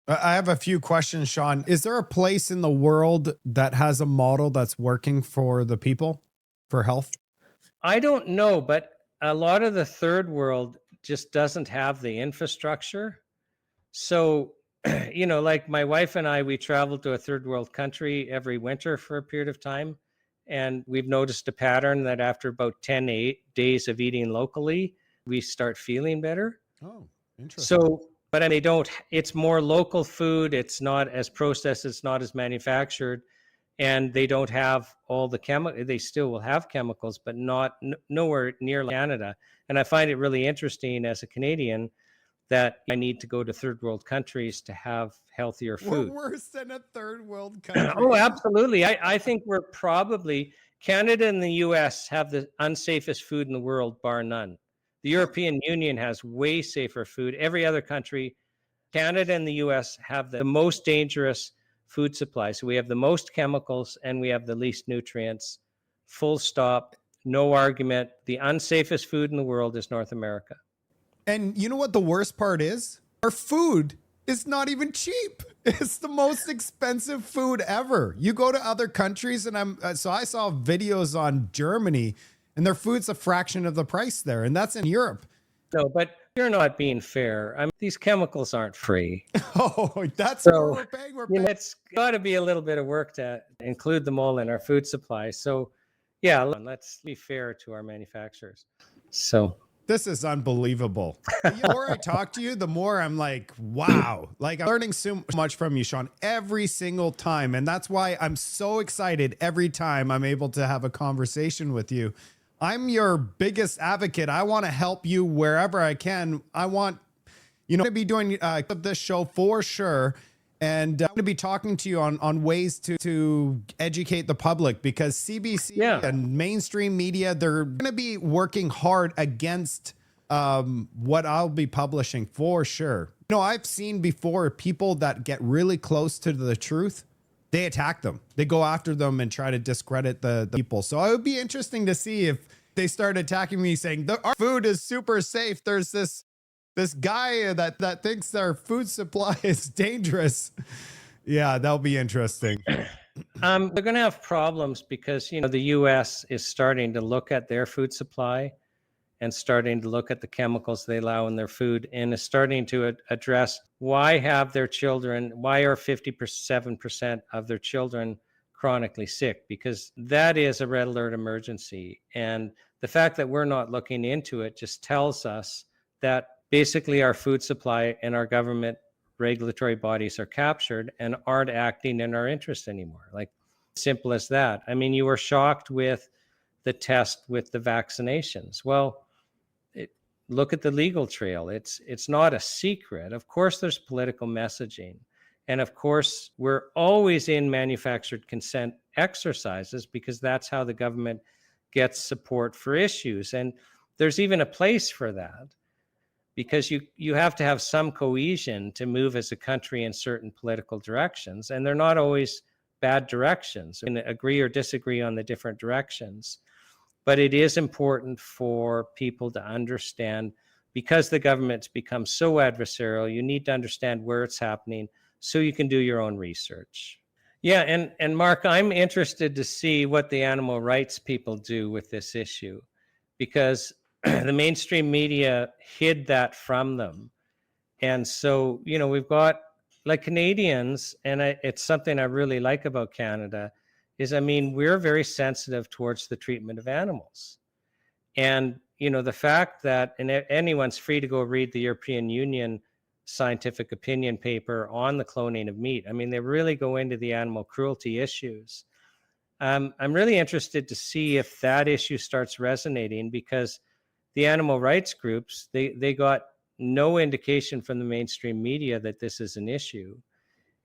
I have a few questions, Sean. Is there a place in the world that has a model that's working for the people for health? I don't know, but a lot of the third world just doesn't have the infrastructure. So, like my wife and I, we travel to a third world country every winter for a period of time. And we've noticed a pattern that after about 10 days of eating locally, we start feeling better. Oh, interesting. So, but I mean, they don't, it's more local food. It's not as processed, it's not as manufactured. And they don't have all the chemical, they still will have chemicals, but nowhere near Canada. And I find it really interesting as a Canadian that I need to go to third world countries to have healthier We're food. worse than a third world Oh, country. absolutely. I think we're probably, Canada and the US have the unsafest food in the world, bar none. The European Union has way safer food. Every other country, Canada and the US have the most dangerous food supply. So we have the most chemicals and we have the least nutrients. Full stop, no argument. The unsafest food in the world is North America. And you know what the worst part is? Our food is not even cheap. It's the most expensive food ever. You go to other countries, and so I saw videos on Germany, and their food's a fraction of the price there, and that's in Europe. No, but you're not being fair. I mean, these chemicals aren't free. Oh, that's what So, we're paying. We're paying. it's got to be a little bit of work to include them all in our food supply. So, yeah, let's be fair to our manufacturers. So, This is unbelievable. The more I talk to you, the more I'm like, wow. Like I'm learning so much from you, Sean, every single time. And that's why I'm so excited every time I'm able to have a conversation with you. I'm your biggest advocate. I want to help you wherever I can. I want, to be doing this show for sure. And I'm going to be talking to you on ways to educate the public, because CBC yeah. and mainstream media, they're going to be working hard against what I'll be publishing for sure. I've seen before people that get really close to the truth, they attack them. They go after them and try to discredit the people. So it would be interesting to see if they start attacking me saying, our food is super safe. There's this guy that thinks their food supply is dangerous. Yeah, that'll be interesting. They're going to have problems because, the US is starting to look at their food supply and starting to look at the chemicals they allow in their food, and is starting to address why are 57% of their children chronically sick, because that is a red alert emergency. And the fact that we're not looking into it just tells us that basically our food supply and our government regulatory bodies are captured and aren't acting in our interest anymore. Like, simple as that. I mean, you were shocked with the test with the vaccinations. Well, look at the legal trail. It's not a secret. Of course, there's political messaging, and of course, we're always in manufactured consent exercises because that's how the government gets support for issues. And there's even a place for that, because you have to have some cohesion to move as a country in certain political directions, and they're not always bad directions. We can agree or disagree on the different directions, but it is important for people to understand, because the government's become so adversarial, you need to understand where it's happening so you can do your own research. Yeah, and Mark, I'm interested to see what the animal rights people do with this issue, because the mainstream media hid that from them. And so, we've got, like, Canadians, and it's something I really like about Canada, is, I mean, we're very sensitive towards the treatment of animals. And, the fact that, and anyone's free to go read the European Union scientific opinion paper on the cloning of meat. I mean, they really go into the animal cruelty issues. I'm really interested to see if that issue starts resonating, because the animal rights groups, they got no indication from the mainstream media that this is an issue.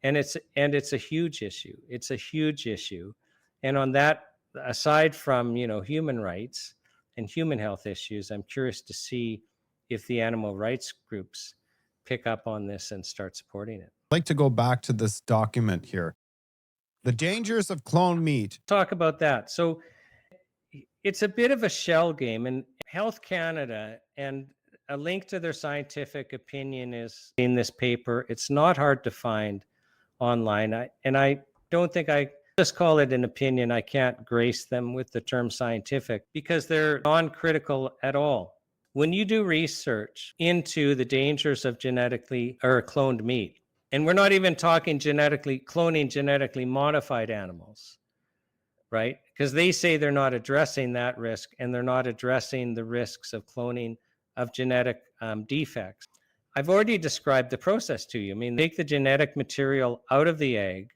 And it's a huge issue. It's a huge issue. And on that, aside from, human rights and human health issues, I'm curious to see if the animal rights groups pick up on this and start supporting it. I'd like to go back to this document here. The dangers of cloned meat. Talk about that. So it's a bit of a shell game, and Health Canada and a link to their scientific opinion is in this paper. It's not hard to find online. I don't think I just call it an opinion. I can't grace them with the term scientific because they're non-critical at all. When you do research into the dangers of genetically or cloned meat, and we're not even talking cloning genetically modified animals, right? Because they say they're not addressing that risk, and they're not addressing the risks of cloning of genetic defects. I've already described the process to you. I mean, they take the genetic material out of the egg.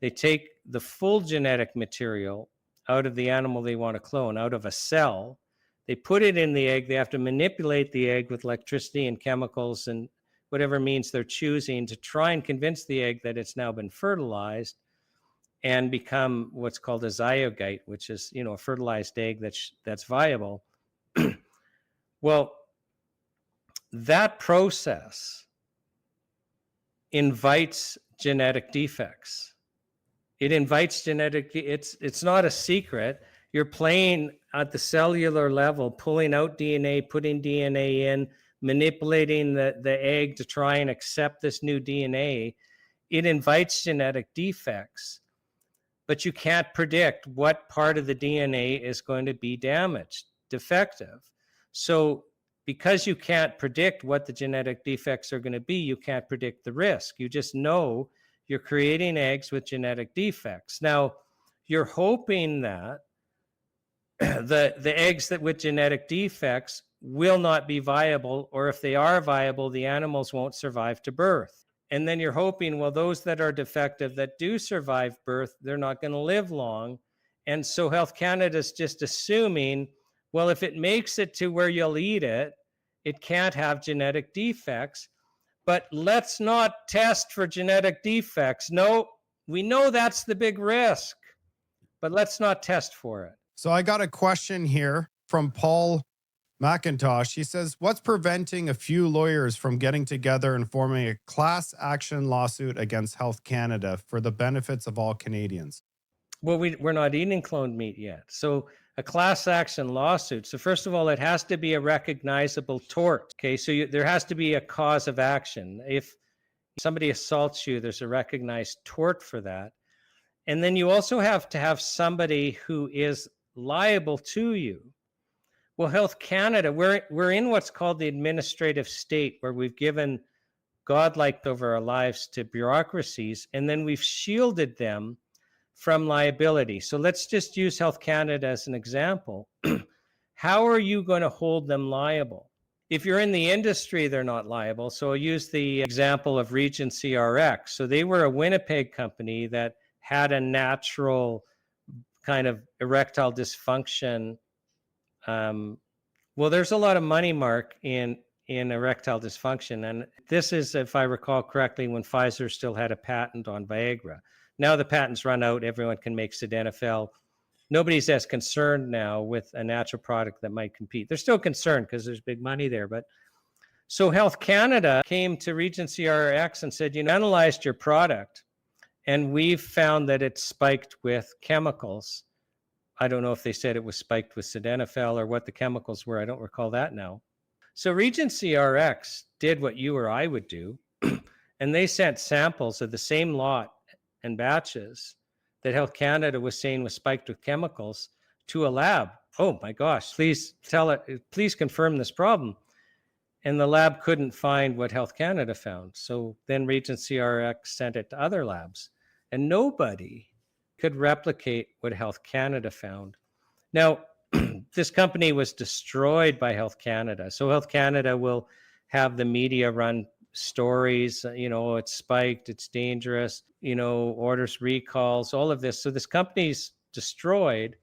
They take the full genetic material out of the animal they want to clone, out of a cell. They put it in the egg. They have to manipulate the egg with electricity and chemicals and whatever means they're choosing to try and convince the egg that it's now been fertilized and become what's called a zygote, which is, a fertilized egg that's viable. Well, that process invites genetic defects. It invites it's not a secret. You're playing at the cellular level, pulling out DNA, putting DNA in, manipulating the egg to try and accept this new DNA. It invites genetic defects, but you can't predict what part of the DNA is going to be damaged, defective. So because you can't predict what the genetic defects are going to be, you can't predict the risk. You just know you're creating eggs with genetic defects. Now, you're hoping that the eggs that with genetic defects will not be viable, or if they are viable, the animals won't survive to birth. And then you're hoping, well, those that are defective that do survive birth, they're not going to live long. And so Health Canada is just assuming, well, if it makes it to where you'll eat it, it can't have genetic defects. But let's not test for genetic defects. No, we know that's the big risk, but let's not test for it. So I got a question here from Paul McIntosh. He says, what's preventing a few lawyers from getting together and forming a class action lawsuit against Health Canada for the benefits of all Canadians? Well, we're not eating cloned meat yet. So a class action lawsuit. So first of all, it has to be a recognizable tort. Okay, so there has to be a cause of action. If somebody assaults you, there's a recognized tort for that. And then you also have to have somebody who is liable to you. Well, Health Canada, we're in what's called the administrative state, where we've given godlike over our lives to bureaucracies, and then we've shielded them from liability. So let's just use Health Canada as an example. How are you going to hold them liable? If you're in the industry, they're not liable. So I'll use the example of Regency RX. So they were a Winnipeg company that had a natural kind of erectile dysfunction. Well, there's a lot of money, Mark, in erectile dysfunction. And this is, if I recall correctly, when Pfizer still had a patent on Viagra. Now the patent's run out. Everyone can make sildenafil. Nobody's as concerned now with a natural product that might compete. They're still concerned because there's big money there. But so Health Canada came to Regency RX and said, analyzed your product, and we've found that it's spiked with chemicals. I don't know if they said it was spiked with sildenafil or what the chemicals were. I don't recall that now. So Regency RX did what you or I would do, and they sent samples of the same lot and batches that Health Canada was saying was spiked with chemicals to a lab. Oh my gosh, please confirm this problem. And the lab couldn't find what Health Canada found. So then Regency RX sent it to other labs, and nobody could replicate what Health Canada found. Now, this company was destroyed by Health Canada. So Health Canada will have the media run stories, it's spiked, it's dangerous, orders recalls, all of this. So this company's destroyed.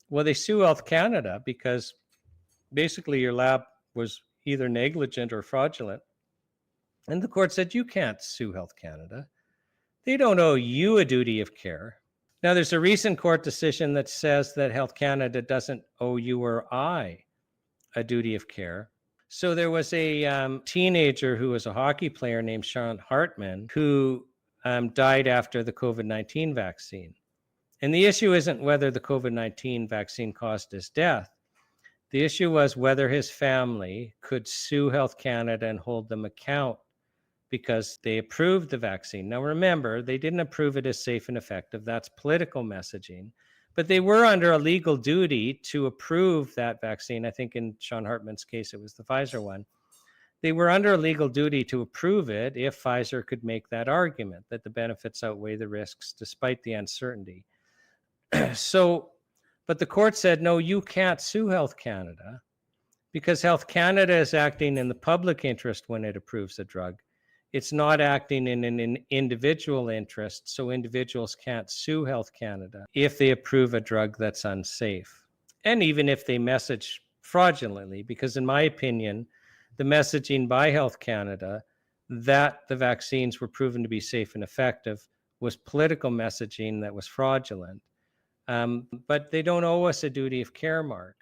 Well, they sue Health Canada because basically your lab was either negligent or fraudulent. And the court said, you can't sue Health Canada. They don't owe you a duty of care. Now, there's a recent court decision that says that Health Canada doesn't owe you or I a duty of care. So there was a teenager who was a hockey player named Sean Hartman who died after the COVID-19 vaccine. And the issue isn't whether the COVID-19 vaccine caused his death. The issue was whether his family could sue Health Canada and hold them account because they approved the vaccine. Now, remember, they didn't approve it as safe and effective. That's political messaging. But they were under a legal duty to approve that vaccine. I think in Sean Hartman's case, it was the Pfizer one. They were under a legal duty to approve it if Pfizer could make that argument that the benefits outweigh the risks despite the uncertainty. But the court said, no, you can't sue Health Canada because Health Canada is acting in the public interest when it approves a drug. It's not acting in an individual interest, so individuals can't sue Health Canada if they approve a drug that's unsafe. And even if they message fraudulently, because in my opinion, the messaging by Health Canada that the vaccines were proven to be safe and effective was political messaging that was fraudulent. But they don't owe us a duty of care, Mark.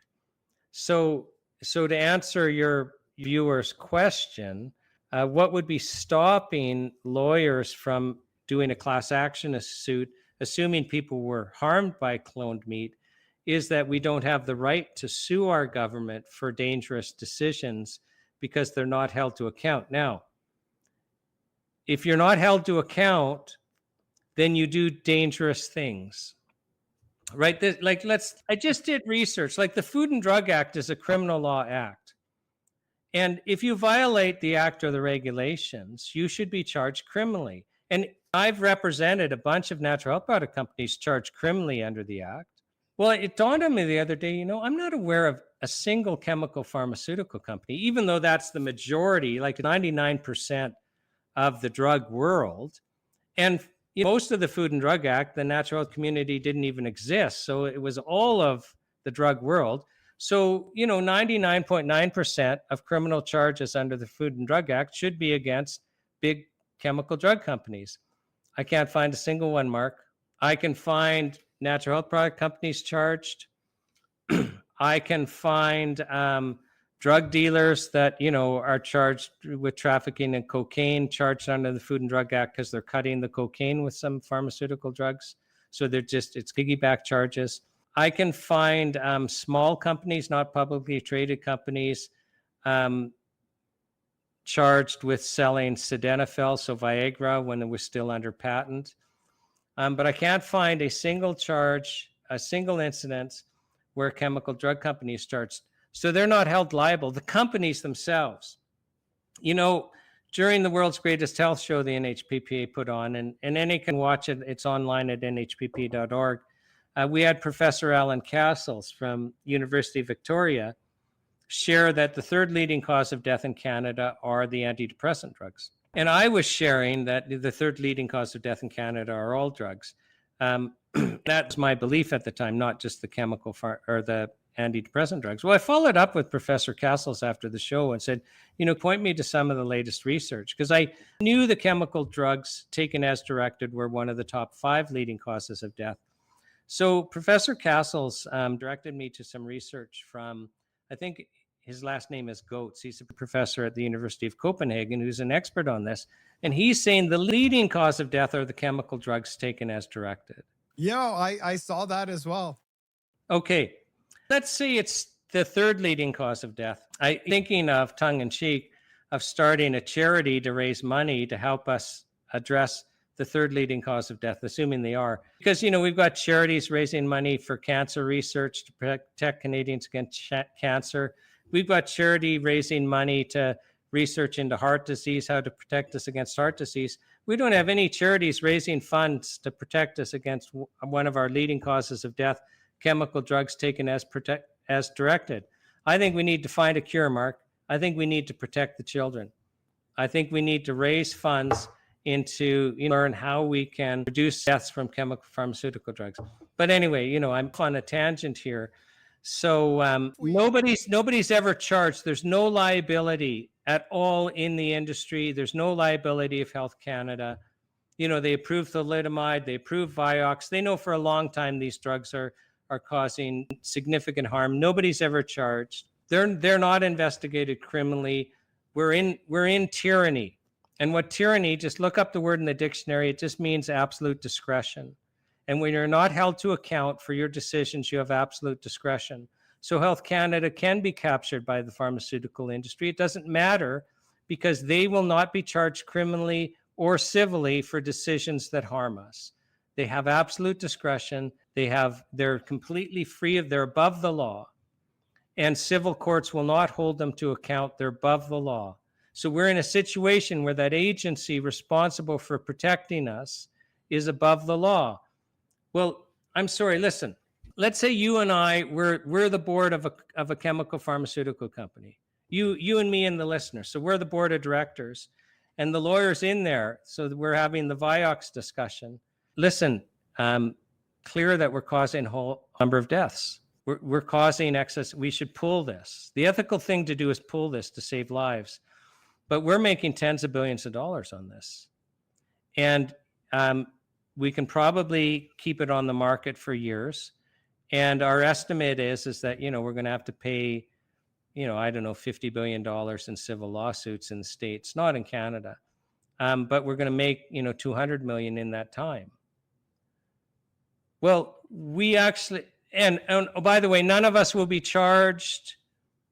So to answer your viewer's question, what would be stopping lawyers from doing a class action suit, assuming people were harmed by cloned meat, is that we don't have the right to sue our government for dangerous decisions because they're not held to account. Now, if you're not held to account, then you do dangerous things. Right? I just did research. Like the Food and Drug Act is a criminal law act. And if you violate the act or the regulations, you should be charged criminally. And I've represented a bunch of natural health product companies charged criminally under the act. Well, it dawned on me the other day, I'm not aware of a single chemical pharmaceutical company, even though that's the majority, like 99% of the drug world. And most of the Food and Drug Act, the natural health community didn't even exist. So it was all of the drug world. So, 99.9% of criminal charges under the Food and Drug Act should be against big chemical drug companies. I can't find a single one, Mark. I can find natural health product companies charged. I can find drug dealers that, are charged with trafficking in cocaine, charged under the Food and Drug Act because they're cutting the cocaine with some pharmaceutical drugs. So it's piggyback charges. I can find small companies, not publicly traded companies, charged with selling sildenafil, so Viagra, when it was still under patent. But I can't find a single charge, a single incident where chemical drug companies charged. So they're not held liable. The companies themselves, during the World's Greatest Health Show, the NHPPA put on, and any can watch it. It's online at nhppa.org. We had Professor Alan Castles from University of Victoria share that the third leading cause of death in Canada are the antidepressant drugs. And I was sharing that the third leading cause of death in Canada are all drugs. That's my belief at the time, not just the chemical or the antidepressant drugs. Well, I followed up with Professor Castles after the show and said, point me to some of the latest research, because I knew the chemical drugs taken as directed were one of the top 5 leading causes of death. So Professor Castles directed me to some research from, I think his last name is Goetz. He's a professor at the University of Copenhagen who's an expert on this. And he's saying the leading cause of death are the chemical drugs taken as directed. Yeah, I saw that as well. Okay, let's say it's the third leading cause of death. I'm thinking of, tongue in cheek, of starting a charity to raise money to help us address the third leading cause of death, assuming they are. Because, we've got charities raising money for cancer research to protect Canadians against cancer. We've got charity raising money to research into heart disease, how to protect us against heart disease. We don't have any charities raising funds to protect us against one of our leading causes of death, chemical drugs taken as directed. I think we need to find a cure, Mark. I think we need to protect the children. I think we need to raise funds into learn how we can reduce deaths from chemical pharmaceutical drugs. But anyway, I'm on a tangent here. So nobody's ever charged. There's no liability at all in the industry. There's no liability of Health Canada. They approve thalidomide, they approve Vioxx. They know for a long time these drugs are causing significant harm. Nobody's ever charged. They're not investigated criminally. We're in tyranny. And what tyranny, just look up the word in the dictionary, it just means absolute discretion. And when you're not held to account for your decisions, you have absolute discretion. So Health Canada can be captured by the pharmaceutical industry. It doesn't matter because they will not be charged criminally or civilly for decisions that harm us. They have absolute discretion. They're completely free they're above the law. And civil courts will not hold them to account. They're above the law. So we're in a situation where that agency responsible for protecting us is above the law. Well, I'm sorry, listen. Let's say you and I, we're the board of a chemical pharmaceutical company. You and me and the listener. So we're the board of directors and the lawyer's in there. So we're having the Vioxx discussion. Listen, clear that we're causing a whole number of deaths. We're causing excess. We should pull this. The ethical thing to do is pull this to save lives. But we're making tens of billions of dollars on this. And we can probably keep it on the market for years. And our estimate is that, we're going to have to pay, I don't know, $50 billion in civil lawsuits in the States, not in Canada. But we're going to make, $200 million in that time. Well, we actually, and oh, by the way, none of us will be charged.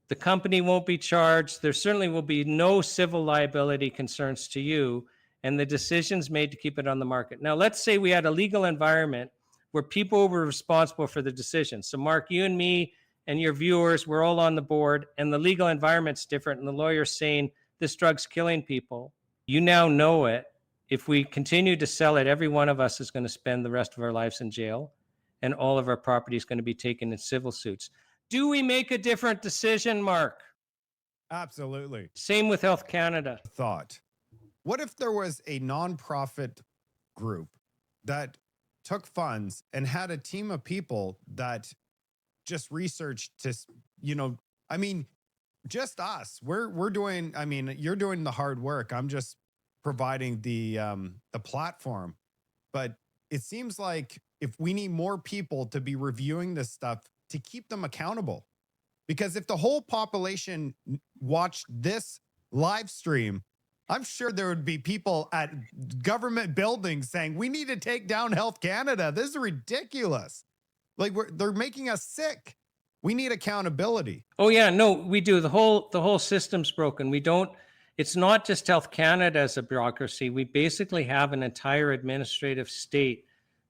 The company won't be charged. There certainly will be no civil liability concerns to you, and the decisions made to keep it on the market. Now, let's say we had a legal environment where people were responsible for the decisions. So, Mark, you and me and your viewers, we're all on the board, and the legal environment's different, and the lawyer's saying this drug's killing people. You now know it. If we continue to sell it, every one of us is going to spend the rest of our lives in jail, and all of our property is going to be taken in civil suits. Do we make a different decision, Mark? Absolutely. Same with Health Canada. Thought. What if there was a nonprofit group that took funds and had a team of people that just researched to, just us. We're doing, you're doing the hard work. I'm just providing the platform. But it seems like if we need more people to be reviewing this stuff to keep them accountable, because if the whole population watched this live stream, I'm sure there would be people at government buildings saying, we need to take down Health Canada. This is ridiculous. Like they're making us sick. We need accountability. Oh yeah, no, we do. The whole system's broken. It's not just Health Canada as a bureaucracy. We basically have an entire administrative state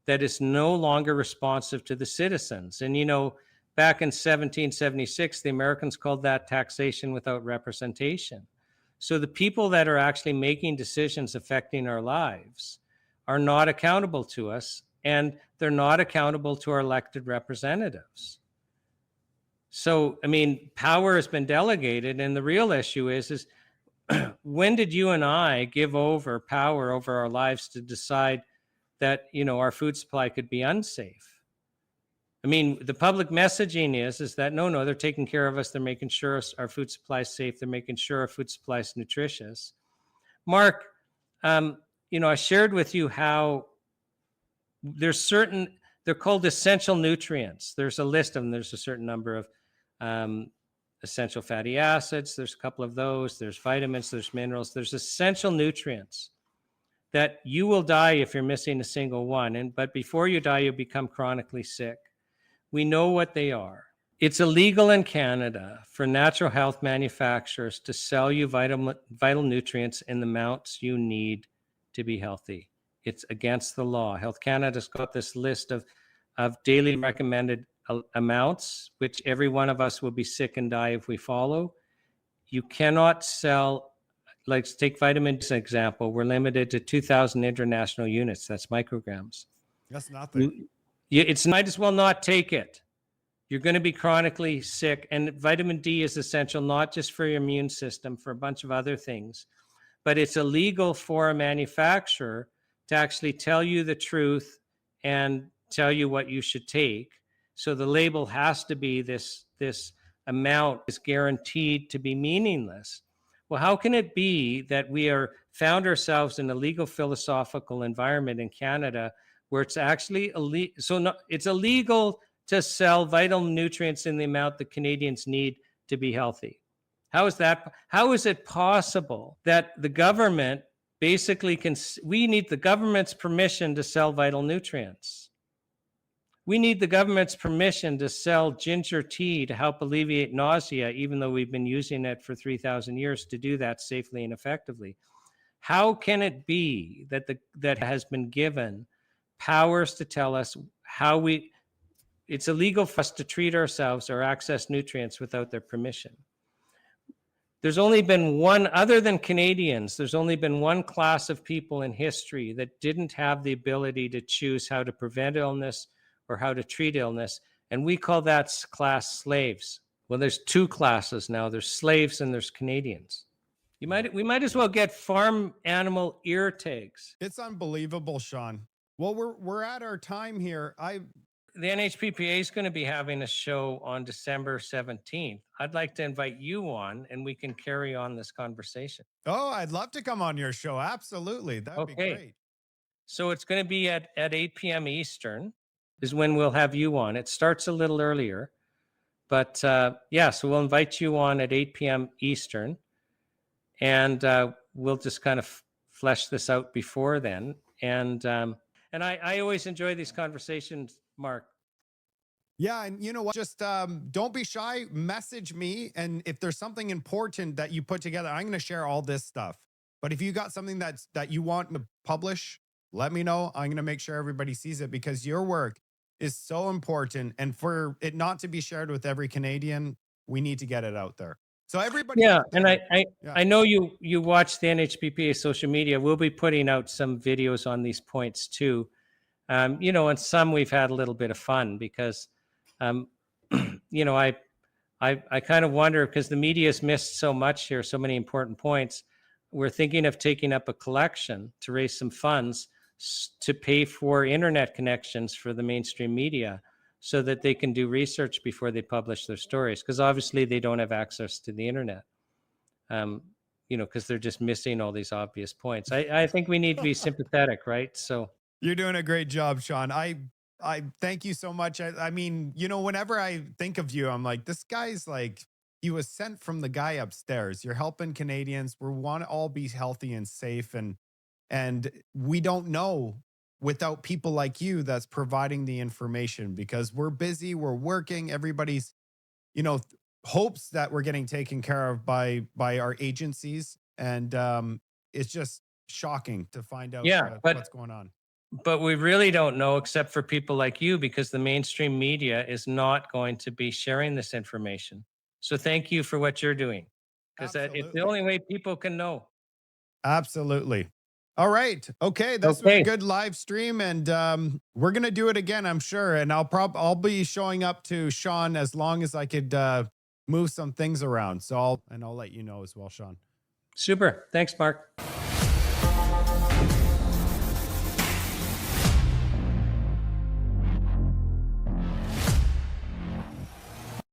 that is no longer responsive to the citizens. And back in 1776, the Americans called that taxation without representation. So the people that are actually making decisions affecting our lives are not accountable to us, and they're not accountable to our elected representatives. So, power has been delegated, and the real issue is when did you and I give over power over our lives to decide that, our food supply could be unsafe? The public messaging is that no, they're taking care of us. They're making sure our food supply is safe. They're making sure our food supply is nutritious. Mark, I shared with you how they're called essential nutrients. There's a list of them. There's a certain number of essential fatty acids. There's a couple of those. There's vitamins, there's minerals. There's essential nutrients that you will die if you're missing a single one. But before you die, you'll become chronically sick. We know what they are. It's illegal in Canada for natural health manufacturers to sell you vital nutrients in the amounts you need to be healthy. It's against the law. Health Canada's got this list of daily recommended amounts, which every one of us will be sick and die if we follow. You cannot sell, like take vitamin D as an example. We're limited to 2,000 international units. That's micrograms. That's nothing. It's might as well not take it. You're going to be chronically sick. And vitamin D is essential, not just for your immune system, for a bunch of other things. But it's illegal for a manufacturer to actually tell you the truth and tell you what you should take. So the label has to be this amount is guaranteed to be meaningless. Well, how can it be that we found ourselves in a legal philosophical environment in Canada where it's actually illegal? So it's illegal to sell vital nutrients in the amount that Canadians need to be healthy. How is that? How is it possible that the government basically we need the government's permission to sell vital nutrients? We need the government's permission to sell ginger tea to help alleviate nausea, even though we've been using it for 3,000 years to do that safely and effectively. How can it be that that has been given powers to tell us how it's illegal for us to treat ourselves or access nutrients without their permission? There's only been one, other than Canadians, there's only been one class of people in history that didn't have the ability to choose how to prevent illness or how to treat illness, and we call that class slaves. Well, there's two classes now. There's slaves and there's Canadians. We might as well get farm animal ear tags. It's unbelievable, Sean. Well, we're at our time here. The NHPPA is going to be having a show on December 17th. I'd like to invite you on and we can carry on this conversation. Oh, I'd love to come on your show. Absolutely. That'd be great. So it's going to be at 8 p.m. Eastern is when we'll have you on. It starts a little earlier, but so we'll invite you on at 8 p.m. Eastern, and we'll just kind of flesh this out before then. And I always enjoy these conversations, Mark. Yeah, and you know what? Just don't be shy. Message me, and if there's something important that you put together, I'm going to share all this stuff. But if you got something that you want to publish, let me know. I'm going to make sure everybody sees it, because your work is so important, and for it not to be shared with every Canadian, we need to get it out there. So everybody, and I know you watch the NHPPA social media. We'll be putting out some videos on these points too. And some we've had a little bit of fun because, I kind of wonder, because the media's missed so much here, so many important points. We're thinking of taking up a collection to raise some funds to pay for internet connections for the mainstream media, so that they can do research before they publish their stories, because obviously they don't have access to the internet, because they're just missing all these obvious points. I think we need to be sympathetic, right? So you're doing a great job, Sean. I thank you so much. I mean, whenever I think of you, I'm like, this guy's like, he was sent from the guy upstairs. You're helping Canadians. We want to all be healthy and safe, and we don't know without people like you that's providing the information, because we're busy, we're working, everybody's, hopes that we're getting taken care of by our agencies. And it's just shocking to find out what's going on. But we really don't know, except for people like you, because the mainstream media is not going to be sharing this information. So thank you for what you're doing, because it's the only way people can know. Absolutely. All right. Okay. This was a good live stream, and we're going to do it again, I'm sure. And I'll be showing up to Sean as long as I could move some things around. So I'll let you know as well, Sean. Super. Thanks, Mark.